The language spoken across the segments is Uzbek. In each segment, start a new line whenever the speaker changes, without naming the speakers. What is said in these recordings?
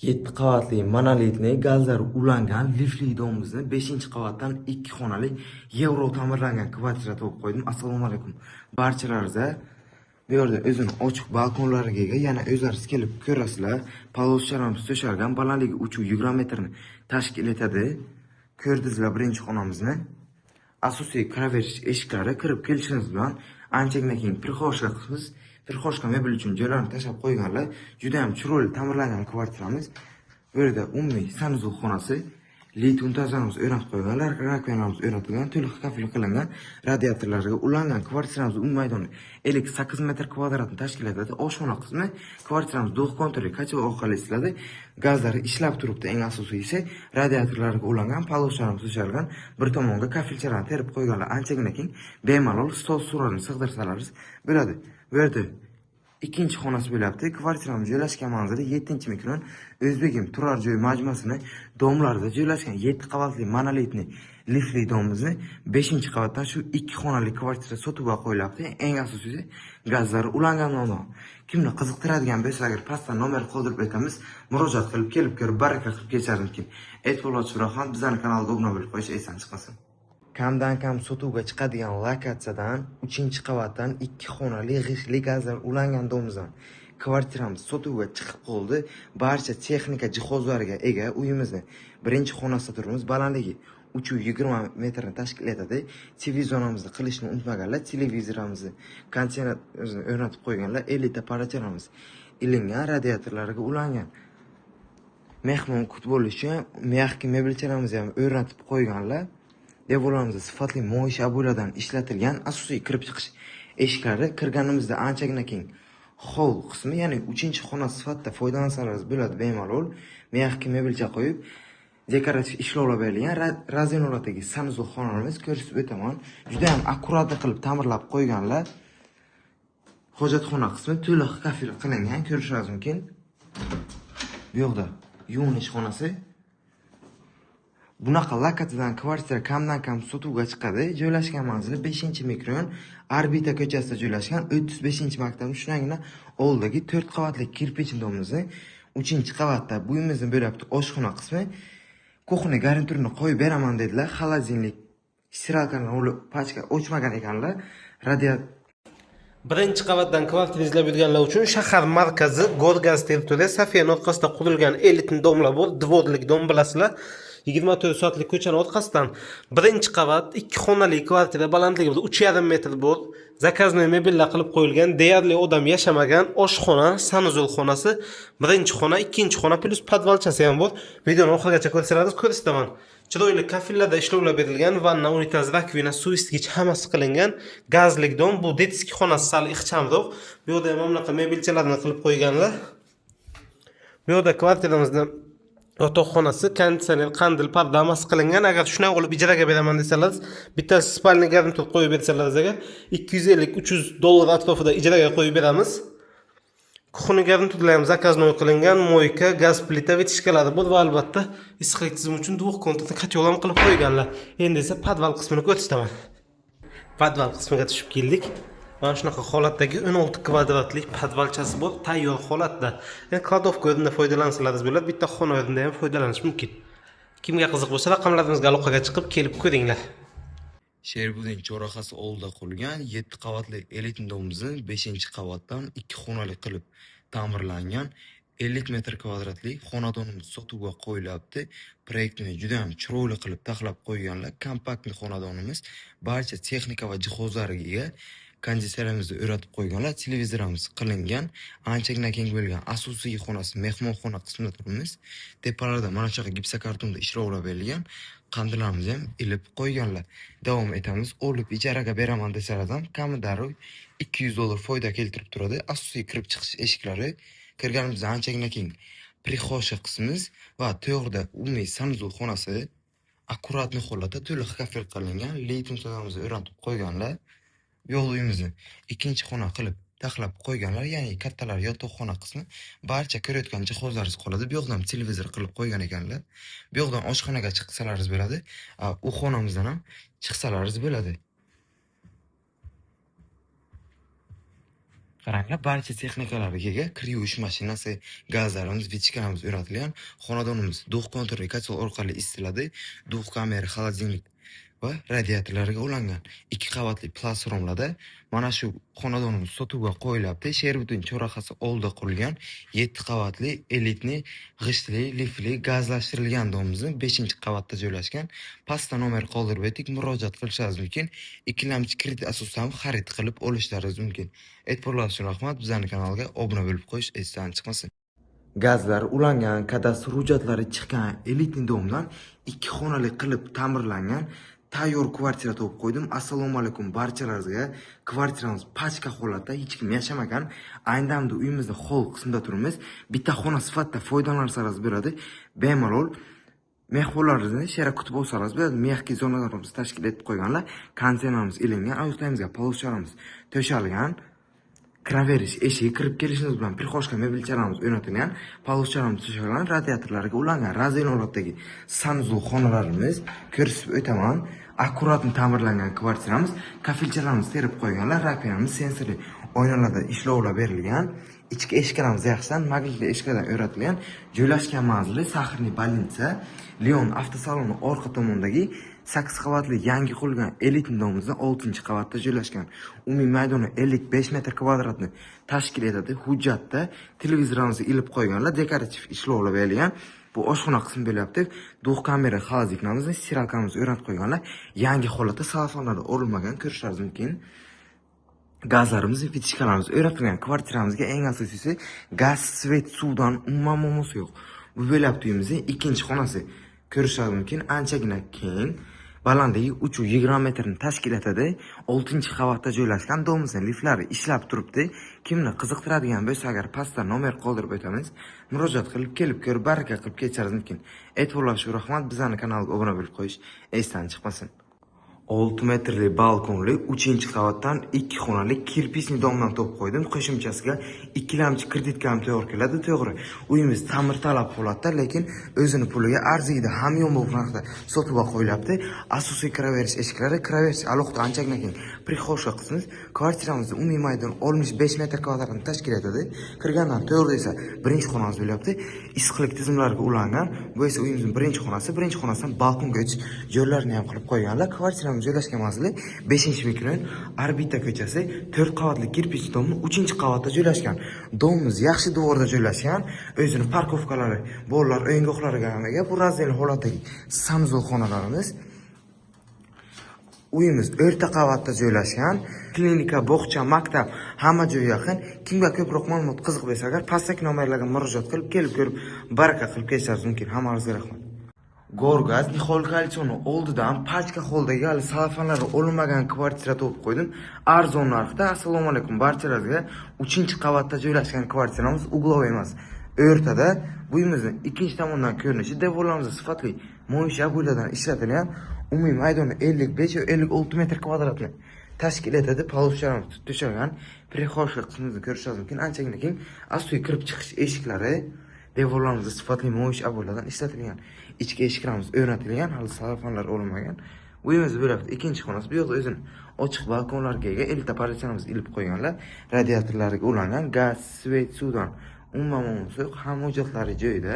7 qavatli monolitli gazlar ulangan lifli domimizni 5-qavatdan 2 xonali yevro ta'mirlangan kvartira topib qo'ydim. Assalomu alaykum. Barchalaringizga bu yerda o'zini ochiq balkonlariga ega, yana o'zlaringiz kelib ko'rasizlar. Poloschalarimiz to'shalgan, balandligi 320 metrni tashkil etadi. Ko'rdingizlar birinchi xonamizni. Asosiy kiraverish eshiklari kirib kelishingiz bilan anchagina keng prixoshka qismimiz. Prixoshka mebel uchun joylarni tashlab qo'yganlar. Juda ham chiroyli ta'mirlangan kvartiramiz. Bu yerda umumiy sanuzuv xonasi, lit untazlarimiz o'rnatib qo'yganlar, rakvenamiz o'rnatilgan, to'liq kafil qilingan, radiatorlarga ulangan. Kvartiramiz umumiy maydoni 58 metr kvadratni tashkil etadi. Oshxona qismi kvartiramiz dual konturli kachel orqali istiladi. Gazlari ishlab turibdi. Eng asosiysi radiatorlarga ulangan, poloschalarimiz to'shalgan, bir tomonga kafilchalarni terib qo'yganlar. Anchagina keng, bemalol stol stullarni sig'dirsalaringiz bo'ladi. Bu yerda ikkinchi xonasi bo'lyapti. Kvartiramiz joylashgan manzili 7-mikron O'zbegim turar joy majmuasini domlarida joylashgan 7 qavatli monolitli lifli domimizni 5-qavatdan shu 2 xonali kvartira sotuvga qo'yilyapti. Eng asosiysi gazlari ulangan nomor. Kimni qiziqtiradigan bo'lsa, agar pastdan nomer qoldirib aytamiz, murojaat qilib kelib ko'rib baraka qilib kechar mumkin. E'tiborchi ham bizning kanalga obuna bo'lib qo'yish esdan chiqmasin. Kamdan kam sotuvga chiqadigan lokatsiyadan 3-qavatdan 2 xonali g'ishli gazlar ulangan domimizdan kvartiramiz sotuvga chiqib qoldi. Barcha texnika jihozlariga ega uyimizni birinchi xonasida turibmiz. Balandligi 320 metrni tashkil etadi. TV zonamizni qilishni unutmaganlar, televizorimizni, konditsionerimizni o'rnatib qo'yganlar, 50 ta apparatlarimiz ilingan, radiatorlarga ulangan. Mehmon kutib bo'lish uchun mягкий mebelchalarimizni ham o'rnatib qo'yganlar. Devorlarimizda sifatli moyish abo'ylardan ishlatilgan. Asosiy kirib chiqish eshiklari kirganimizda anchagina keng hol qismi, ya'ni 3-xona sifatida foydalansangiz bo'ladi bemalol. Mягкий mebelcha qo'yib, dekorativ ishlovlar berilgan. Razinolatdagi sanuzuv xonamiz ko'rsatib o'taman. Juda ham akkuratli qilib ta'mirlab qo'yganlar. Hojatxona qismi to'liq kafil qilingan, ko'rishingiz mumkin. Bu yoqda yuvinish xonasi. Bunaqa lokatsiyadan kvartira kamdan kam sotuvga chiqadi. Joylashgan manzili 5-mikron Orbita ko'chasida joylashgan 35-maktabning shunagina oldidagi 4 qavatli kirpich domimizni 3-qavatda bu uyimizni bo'lyapti oshxona qismi. Kuxni garniturini qo'yib beraman dedilar. Xolodilnik, stiralkani olib pachka ochmagan ekanlar.
Birinchi qavatdan kvartira izlab yurganlar uchun shahar markazi Gorgaz territoriya Safiya orqasida qurilgan elitni domlar bor. Dvorlik dom bilasizlar. 24 soatlik ko'chani orqasidan birinchi qavat 2 xonali kvartira, balandligi 3,5 metr bor. Zakaznoy mebellar qilib qo'yilgan, deyarli odam yashamagan oshxona, sanuzuv xonasi, birinchi xona, ikkinchi xona plus podvalchasi ham bor. Videoni oxirigacha ko'rsalaringiz ko'rsataman. Chiroyli kafillarda ishlovlar berilgan, vanna, unitaz, rakvina, suv isitgich hammasi qilingan. Gazlik dom, bu detskiy xonasi sal ixchamroq. Bu yerda ham bunaqa mebelchalarni qilib qo'yganlar. Bu yerda kvartiramizda yotoqxonasi, konditsioner, qandil, parda hammasi qilingan. Agar shunday qilib ijaraga beraman desangiz, bittasi spalni garnitur qo'yib bersangiz, agar 250-300 dollar atrofida ijaraga qo'yib beramiz. Kuxni garniturlar ham zakaznoy qilingan, moyka, gaz plita, vitishkalari bor va albatta issiqlik tizimi uchun dual konturli kotel ham qilib qo'yganlar. Endi esa podval qismini ko'rsataman. Podval qismiga tushib keldik. Mana shunaqa holatdagi 16 kvadratlik podvalchasi bor, tayyor holatda. Endi kladovka o'rnida foydalansalaringiz bo'ladi, bitta xona o'rnida ham foydalanish mumkin. Kimga qiziq bo'lsa, raqamlarimizga aloqaga chiqib kelib ko'ringlar.
Sherbuzning chorrahasi oldida qolgan 7 qavatli elitni domimizni 5-qavatdan 2 xonali qilib ta'mirlangan 50 metr kvadratli xonadonimiz sotuvga qo'yilyapti. Proyektni juda ham chiroyli qilib taxlab qo'yganlar. Kompaktli xonadonimiz, barcha texnika va jihozlariga ega. Konditsionerimizni o'rnatib qo'yganlar, televizorimiz qilingan, anchagina keng bo'lgan asosiy xonasi mehmonxona qismida turibmiz. Tepalarda mana shunaqa gipsokartonda ishlovlar berilgan, qandillarimizni ham ilib qo'yganlar. Davom etamiz. Olib ijaraga beraman desangiz ham kamida 200 dollar foyda keltirib turadi. Asosiy kirib chiqish eshiklari kirganimizda anchagina keng prixoshka qismimiz va to'g'rida umumiy sanuzuv xonasi akkuratli holatda to'liq kafil qilingan, litin sozamizni o'rnatib qo'yganlar. Bu yo'l uyimizni 2-xona qilib taxlab qo'yganlar, ya'ni kattalar yotoqxona qismi, barcha ko'rayotgan jihozlaringiz qoladi. Bu yoqdan televizor qilib qo'ygan ekanlar. Bu yoqdan oshxonaga chiqsalaringiz bo'ladi. U xonamizdan ham chiqsalaringiz bo'ladi. Qaranglar, barcha texnikalariga ega kir yuvish mashinasi, gazlarimiz, vichkalarimiz o'rnatilgan. Xonadonimiz duh kontrolli kotel orqali isitiladi. Duh kamera, xolodilnik va radiatorlarga ulangan. 2 qavatli plasromlarda mana shu xonadonimiz sotuvga qo'yilyapti. Sherbutun chorrahasi oldida qurilgan 7 qavatli elitni g'ishtli, lifli, gazlashtirilgan domimizni 5-qavatda joylashgan. Pastda nomer qoldirib o'tdik, murojaat qilishingiz mumkin. Ikkilamchi kredit asosida ham xarid qilib olishlaringiz mumkin. E'tiborlaringiz uchun rahmat. Bizning kanalga obuna bo'lib qo'yish esdan chiqmasin. Gazlar ulangan, kadastr hujjatlari chiqqan elitni domdan 2 xonali qilib ta'mirlangan tayyor kvartira topib qo'ydim. Assalomu alaykum barchalaringizga. Kvartiramiz pachka holatda, hech kim yashamagan. Ayni damda uyimizda hol qismida turibmiz. Bitta xona sifatida foydalansangiz bo'ladi. Bemalol mehmonlaringizni shera kutib olsangiz bo'ladi. Mehki zonalarimizni tashkil etib qo'yganlar. Konditsionerimiz ilingan, oyoqlarimizga poloschalarimiz to'shalgan. Kiraverish eshigi kirib kelishingiz bilan prixoshka mebelchalarimiz o'rnatilgan, poloschalarimiz to'shalgan, radiatorlarga ulangan razil holatdagi sanuzul xonalarimiz ko'rsatib o'taman. Akkuratni ta'mirlangan kvartiramiz, kafilchalarimiz terib qo'yganlar, rakvinamiz sensorli oynalarda ishlovlar berilgan. Ichki eshiklarimiz yaxshidan magnitli eshiklardan o'rnatilgan. Joylashgan manzili Saxirniy Balintsa, Leon avtosaloni orqa tomonidagi 8 qavatli yangi qurilgan elitni domimizda 6-qavatda joylashgan. Umumiy maydoni 55 metr kvadratni tashkil etadi. Hujjatda televizorimizni ilib qo'yganlar, dekorativ ishlovlar berilgan. Bu oshxona qismi bo'lyapti. Duh kamera, xolodilniklarimizni, stiralkamizni o'rnatib qo'yganlar. Yangi holatda salafonlarda o'rilmagan, ko'rishlaringiz mumkin. Gazlarimiz, vichkalarimiz o'rnatilgan. Kvartiramizga eng asosiysi gaz, svet, suvdan umuman muammosi yo'q. Bu bo'lyapti uyimizning ikkinchi xonasi. Ko'rishlaringiz mumkin, anchagina keng. Balandligi 320 metrni tashkil etadi. 6-qavatda joylashgan. Domimizning liftlari ishlab turibdi. Kimni qiziqtiradigan bo'lsa, agar pastda nomer qoldirib o'tamiz, murojaat qilib kelib ko'rib baraka qilib ketishingiz mumkin. E'tiborlaringiz uchun rahmat. Bizning kanalga obuna bo'lib qo'yish esdan chiqmasin. 6 metrli balkonli 3-qavatdan 2 xonali kirpichni domdan topib qo'ydim. Qo'shimchasiga ikkilamchi kreditga ham tayyor keladi. To'g'ri, uyimiz ta'mirtalab holatda, lekin o'zini puliga arziydi. Ham yomon narxda sotuvga qo'yilyapti. Asosiy kiraverish eshiklari, kiraverish alohida anchagina keng. Prixoshka qismimiz, kvartiramizning umumiy maydoni 65 metr kvadratni tashkil etadi. Kirgandan to'g'ri esa birinchi xonamiz bo'lyapti. Issiqlik tizimlariga ulangan. Bu esa uyimizning birinchi xonasi. Birinchi xonasidan balkonga o'tish joylarini ham qilib qo'yganlar. Kvartiramiz joylashgan manzili 5-mikron, Orbita ko'chasi, 4 qavatli kirpich domni 3-qavatda joylashgan. Domimiz yaxshi devorda joylashgan. O'zini parkovkalari, bolalar o'yingohlariga ham ega. Bu razil holatdagi sanuzul xonalarimiz. Uyimiz o'rta qavatda joylashgan. Klinika, bog'cha, maktab hamma joy yaqin. Kimga ko'proq ma'lumot qiziq bo'lsa, agar pastdagi nomerlarga murojaat qilib, kelib ko'rib baraka qilib ketishingiz mumkin. Hammangizga rahmat. Gorgaz Nihol Kalsoni oldidan pachka holdagi hali salafonlari olinmagan kvartira topib qo'ydim. Arzon narxda. Assalomu alaykum barchalaringizga. 3-qavatda joylashgan kvartiramiz ugloviy emas. O'rtada uyimizning ikkinchi tomondan ko'rinishi, devorlarimiz sifatli mo'ysha bo'ylardan ishlatilgan. Umumiy maydoni 55 va 56 metr kvadratni tashkil etadi. Poloschalarimiz to'shalgan. Prixoshka qismini ko'rishingiz mumkin. Anchagina keng. Astoy kirib chiqish eshiklari, devorlarimiz sifatli mo'ysha bo'ylardan ishlatilgan. Ichki eshiklarimiz o'rnatilgan, hali salafonlar olinmagan. Uyimiz bo'lyapti ikkinchi xonasi. Bu yoqda o'zini ochiq balkonlarga ega, elita parchalarimizni ilib qo'yganlar. Radiatorlarga ulangan, gaz, svet, suvdan umuman yo'q, hamma hujjatlari joyida.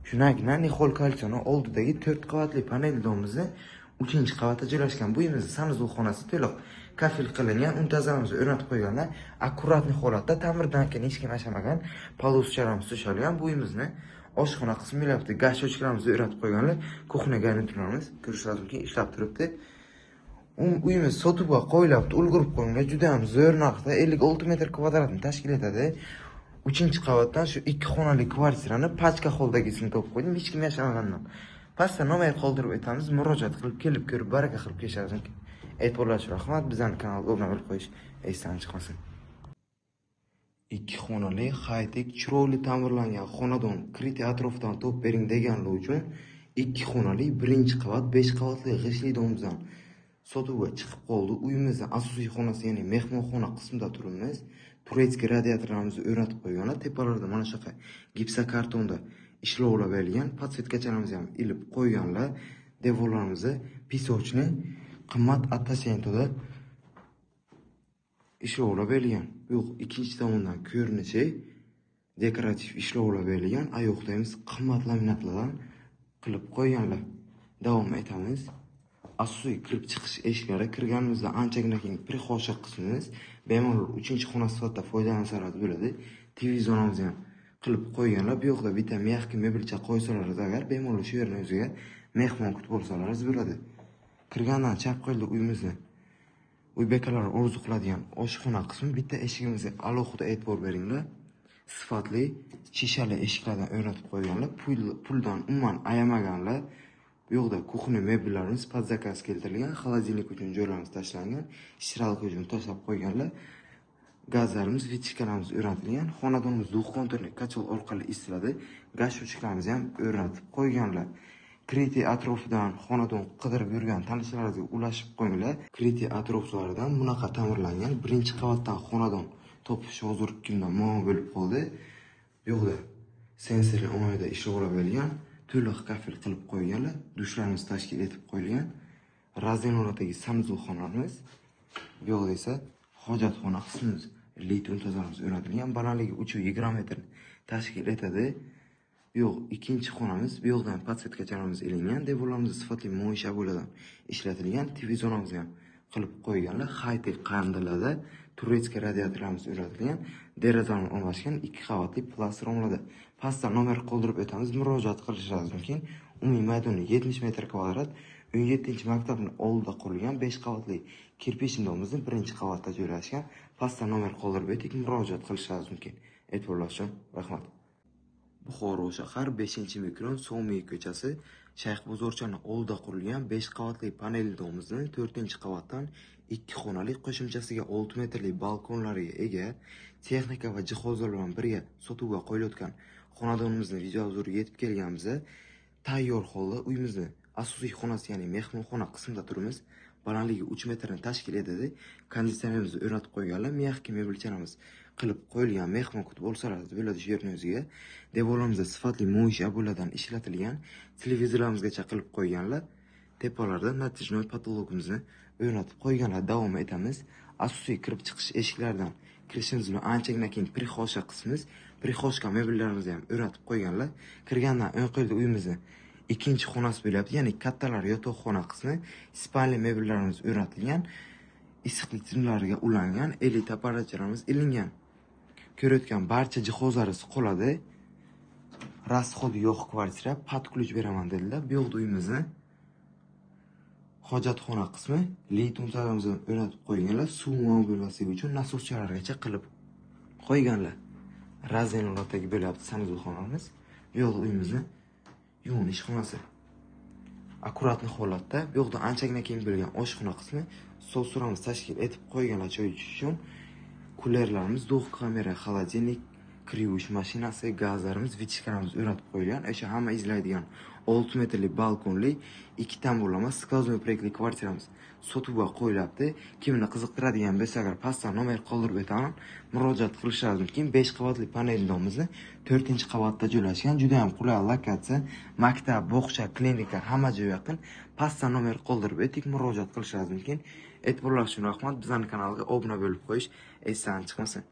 Shunagina Nihol Kalsoni oldidagi 4 qavatli panel domimizni 3-qavatda joylashgan. Bu uyimizning sanuzul xonasi to'liq kafil qilingan, muntazamimizni o'rnatib qo'yganlar. Akkuratni holatda, ta'mirdan keyin hech kim yashamagan, poloschalarimiz to'shalgan. Bu uyimizni oshxona qismi bo'lyapti. Gaz shochkalarimizni o'rnatib qo'yganlar. Kuxna garniturlarimiz ko'rishingiz mumkin, ishlab turibdi. Uyimiz sotuvga qo'yilyapti. Ulgurib qo'yilgan, juda ham zo'r narxda 56 metr kvadratni tashkil etadi. 3-qavatdan shu 2 xonali kvartirani pachka holdagisini topib qo'ydim. Hech kim yashamagandan. Pastda nomer qoldirib o'tamiz, murojaat qilib, kelib ko'rib baraka qilib ketishingiz mumkin. E'tiborlaringiz uchun rahmat. Bizning kanalga obuna bo'lib qo'yish esdan chiqmasin. 2 xonali, high-tech, chiroyli ta'mirlangan xonadon kriti atrofidan topib bering deganlar uchun 2 xonali, 1-qavat, 5 qavatli g'ishtli domimizdan sotuvga chiqib qoldi. Uyimizning asosiy xonasi, ya'ni mehmonxona qismida turibmiz. Turetskiy radiatorlarimizni o'rnatib qo'yganlar. Tepalarida mana shunaqa gipsokartonda ishlovlar berilgan. Podsvetkachalarimizni ham ilib qo'yganlar. Devorlarimizni pisovchni qimmat attasentoda ishlovlar berilgan. Yo'q, ikkinchi tomondan ko'rinishi dekorativ ishlovlar berilgan. Ayoqdaymiz qimmat laminatlardan qilib qo'yganlar. Davom etamiz. Asosiy kirib chiqish eshiklari kirganimizda anchagina keng prixosha qismimiz bemalol 3-xona sifatida foydalansalar bo'ladi. TV zonamizni ham qilib qo'yganlar. Bu yoqda bitta mягкий mebelcha qo'ysalaringiz agar bemalol shu yerning o'ziga mehmon kutib olsalaringiz bo'ladi. Kirgandan chap qo'lda uyimizni uy bekalari orzu qiladigan oshxona qismi bitta eshigimizga alohida e'tibor beringlar. Sifatli shishali eshiklardan o'rnatib qo'yganlar. Puldan umuman ayamaganlar. Bu yoqda kuxniy mebellarimiz pod zakaz keltirilgan, xolodilnik uchun joylarimiz tashlangan, shiralka uchun tashlab qo'yganlar. Gazlarimiz, vichkalarimiz o'rnatilgan, xonadonimiz duh konturli kachol orqali isitiladi. Gaz sho'chiklarimizni ham o'rnatib qo'yganlar. Kriti atrofidan xonadon qidirib yurgan tanishlaringizga ulashib qo'yinglar. Kriti atroflaridan bunaqa ta'mirlangan birinchi qavatdan xonadon topish hozirgi kunda muammo bo'lib qoldi. Bu yoqda sensorli oynada ishlovlar bo'lgan. To'liq kafil qilib qo'yganlar, dushlarimiz tashkil etib qo'yilgan. Razinoradagi sanuzxonamiz, bu yoqda esa hojatxona qismimiz, litur tozalamiz o'rnatilgan, balandligi 320 metr tashkil etadi. Bu yoq ikkinchi xonamiz, bu yoqdan podsetkachalarimiz ilingan, devorlarimiz sifatli mo'ysha bo'ladan ishlatilgan, TV zonamizni ham qilib qo'yganlar. High-tech qandalarda turetskiy radiatorlarimiz o'rnatilgan, derazalarni o'rnashgan 2 qavatli plastik romlarda. Pastda nomer qoldirib o'tamiz, murojaat qilishingiz mumkin. Umumiy maydoni 70 metr kvadrat, 17-maktabning oldida qurilgan 5 qavatli kirpich domimizning birinchi qavatda joylashgan. Pastda nomer qoldirib o'tdik, murojaat qilishingiz mumkin. E'tiborlaringiz uchun rahmat. Buxoro shahar 5-mikron Somiy ko'chasi Shayx bozorchaning oldida qurilgan 5 qavatli panelli domimizning 4-qavatdan 2 xonali qo'shimchasiga 6 metrli balkonlariga ega, texnika va jihozlar bilan birga sotuvga qo'yilayotgan xonadonimizni videozoriga yetib kelganimizda tayyor holda uyimizni asosiy xonasi, ya'ni mehmonxona qismida turibmiz. Balandligi 3 metrni tashkil etadi. Konditsionerimizni o'rnatib qo'yganlar, mягкий mebelchalarimiz qilib qo'yilgan, mehmon kutib olsalar bo'ladi shu yerning o'ziga. Devorlarimizda sifatli mo'ysha bo'ladan ishlatilgan, televizorlarimizgacha qilib qo'yganlar. Tepalarda natijnoy patologimizni o'rnatib qo'yganlar. Davom etamiz. Asosiy kirib chiqish eshiklaridan kirishimiz bilan anchagina keng prixosha qismimiz, prixoshka mebellarimizni ham o'rnatib qo'yganlar. Kirgandan o'ng qo'lda uyimizni ikkinchi xonasi bo'lyapti, ya'ni kattalar yotoqxona qismi, spalli mebellarimiz o'rnatilgan, issiqlik tizimlariga ulangan, elita apparatlarimiz ilingan. Ko'rayotgan barcha jihozlaringiz qoladi. Расход yo'q kvartira, podключ beraman dedilar. Bu yoqda uyimizni hojatxona qismi, litur tozalamizni o'rnatib qo'yganlar, suv muomalatligi uchun nasoschalargacha qilib qo'yganlar. Razinoradagi bo'lyapti sanuzxonamiz. Bu yoqda uyimizni yuvinish xonasi. Akkuratli holatda, bu yoqda anchagina keng bo'lgan oshxona qismi, so'suramiz tashkil etib qo'yganlar choy ichish uchun. Kulerlarimiz, duh kamera, xolodilnik, kir yuvish mashinasi, gazlarimiz, vichkalarimiz o'rnatib qo'yilgan. O'sha hamma izlaydigan 6 metrli balkonli 2 tamburlama skvoznoy proyektli kvartiramiz sotuvga qo'yilyapti. Kimni qiziqtiradigan bo'lsa agar pastdan nomer qoldirib o'taman, murojaat qilishingiz mumkin. 5 qavatli panelli domimizni 4-qavatda joylashgan, juda ham qulay lokatsiya, maktab, bog'cha, klinika hamma joyga yaqin. Pastdan nomer qoldirib o'tdik, murojaat qilishingiz mumkin. E'tiborlaringiz uchun rahmat. Bizning kanalga obuna bo'lib qo'yish esdan chiqmasin.